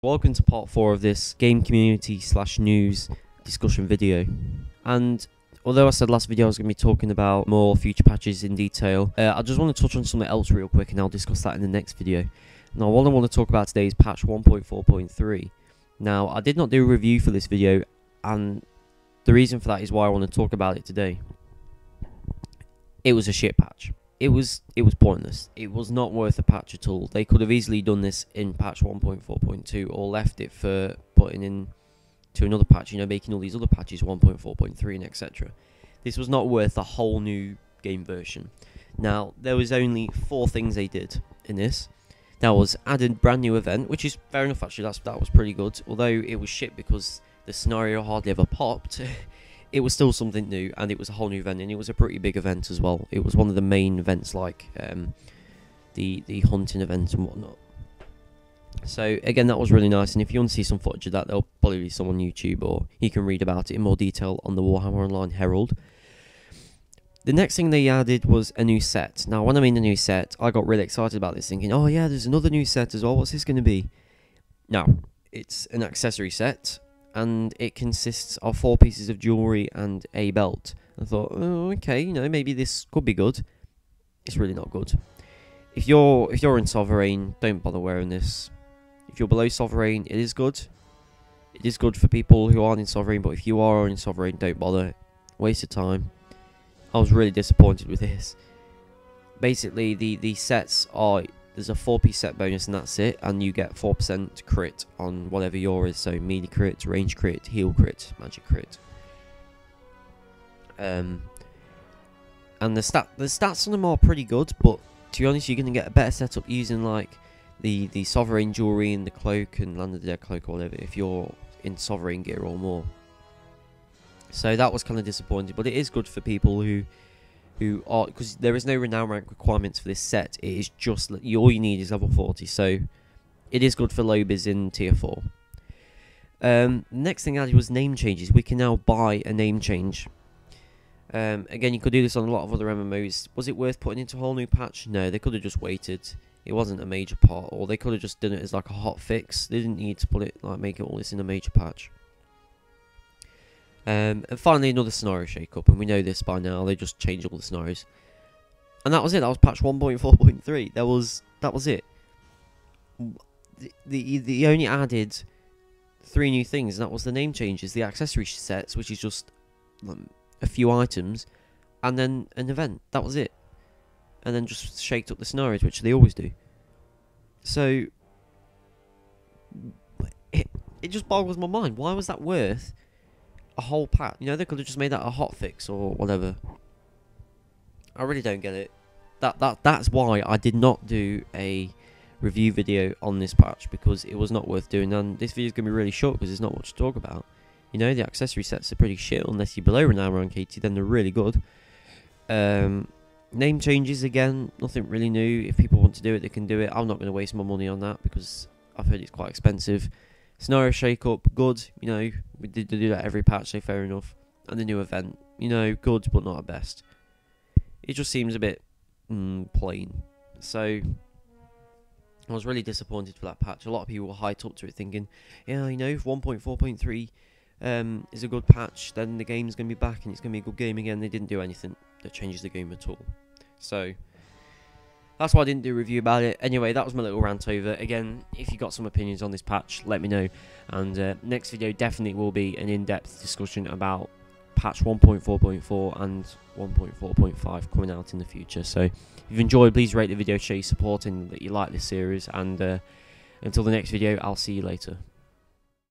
Welcome to part 4 of this game community / news discussion video. And although I said last video I was going to be talking about more future patches in detail, I just want to touch on something else real quick and I'll discuss that in the next video. Now what I want to talk about today is patch 1.4.3. Now I did not do a review for this video, and the reason for that is why I want to talk about it today. It was a shit patch. It was pointless. It was not worth a patch at all. They could have easily done this in patch 1.4.2 or left it for putting in to another patch, you know, making all these other patches 1.4.3 and etc. This was not worth a whole new game version. Now, there was only 4 things they did in this. That was added brand new event, which is fair enough actually, that was pretty good. Although it was shit because the scenario hardly ever popped. It was still something new, and it was a whole new event, and it was a pretty big event as well. It was one of the main events, like the hunting event and whatnot. So again, that was really nice, and if you want to see some footage of that, there'll probably be some on YouTube, or you can read about it in more detail on the Warhammer Online Herald. The next thing they added was a new set. Now, when I mean a new set, I got really excited about this, thinking, oh yeah, there's another new set as well, what's this going to be? No, it's an accessory set, and it consists of 4 pieces of jewellery and a belt. I thought, oh, okay, you know, maybe this could be good. It's really not good. If you're in Sovereign, don't bother wearing this. If you're below Sovereign, it is good. It is good for people who aren't in Sovereign, but if you are in Sovereign, don't bother. Waste of time. I was really disappointed with this. Basically, the sets are, there's a 4-piece set bonus and that's it, and you get 4% crit on whatever yours is, so melee crit, range crit, heal crit, magic crit. And the stats on them are pretty good, but to be honest, you're going to get a better setup using like the Sovereign jewelry and the cloak and Land of the Dead cloak or whatever if you're in Sovereign gear or more. So that was kind of disappointing, but it is good for people who are, because there is no renown rank requirements for this set. It is just, all you need is level 40, so it is good for lobbies in tier 4. Next thing added was name changes. We can now buy a name change. Again, you could do this on a lot of other MMOs. Was it worth putting into a whole new patch? No, they could have just waited. It wasn't a major part, or they could have just done it as like a hot fix. They didn't need to put it, like, make it all this in a major patch. And finally, another scenario shake-up, and we know this by now. They just changed all the scenarios, and that was it. That was patch 1.4.3. That was it. They only added 3 new things, and that was the name changes, the accessory sets, which is just a few items, and then an event. That was it. And then just shaked up the scenarios, which they always do. So it just boggles my mind. Why was that worth a whole patch? You know, they could have just made that a hot fix or whatever. I really don't get it. That's why I did not do a review video on this patch, because it was not worth doing. And this video is going to be really short because there's not much to talk about. You know, the accessory sets are pretty shit unless you're below renown rank 80, then they're really good. Name changes, again, nothing really new. If people want to do it, they can do it. I'm not going to waste my money on that because I've heard it's quite expensive. Scenario shake-up, good. You know, we did do that every patch, so fair enough. And the new event, you know, good, but not at best. It just seems a bit plain. So I was really disappointed for that patch. A lot of people were hyped up to it, thinking, yeah, you know, if 1.4.3 is a good patch, then the game's going to be back and it's going to be a good game again. They didn't do anything that changes the game at all. So that's why I didn't do a review about it. Anyway, that was my little rant over. Again, if you got some opinions on this patch, let me know. And next video definitely will be an in-depth discussion about patch 1.4.4 and 1.4.5 coming out in the future. So if you've enjoyed, please rate the video, show your support and that you like this series. And until the next video, I'll see you later.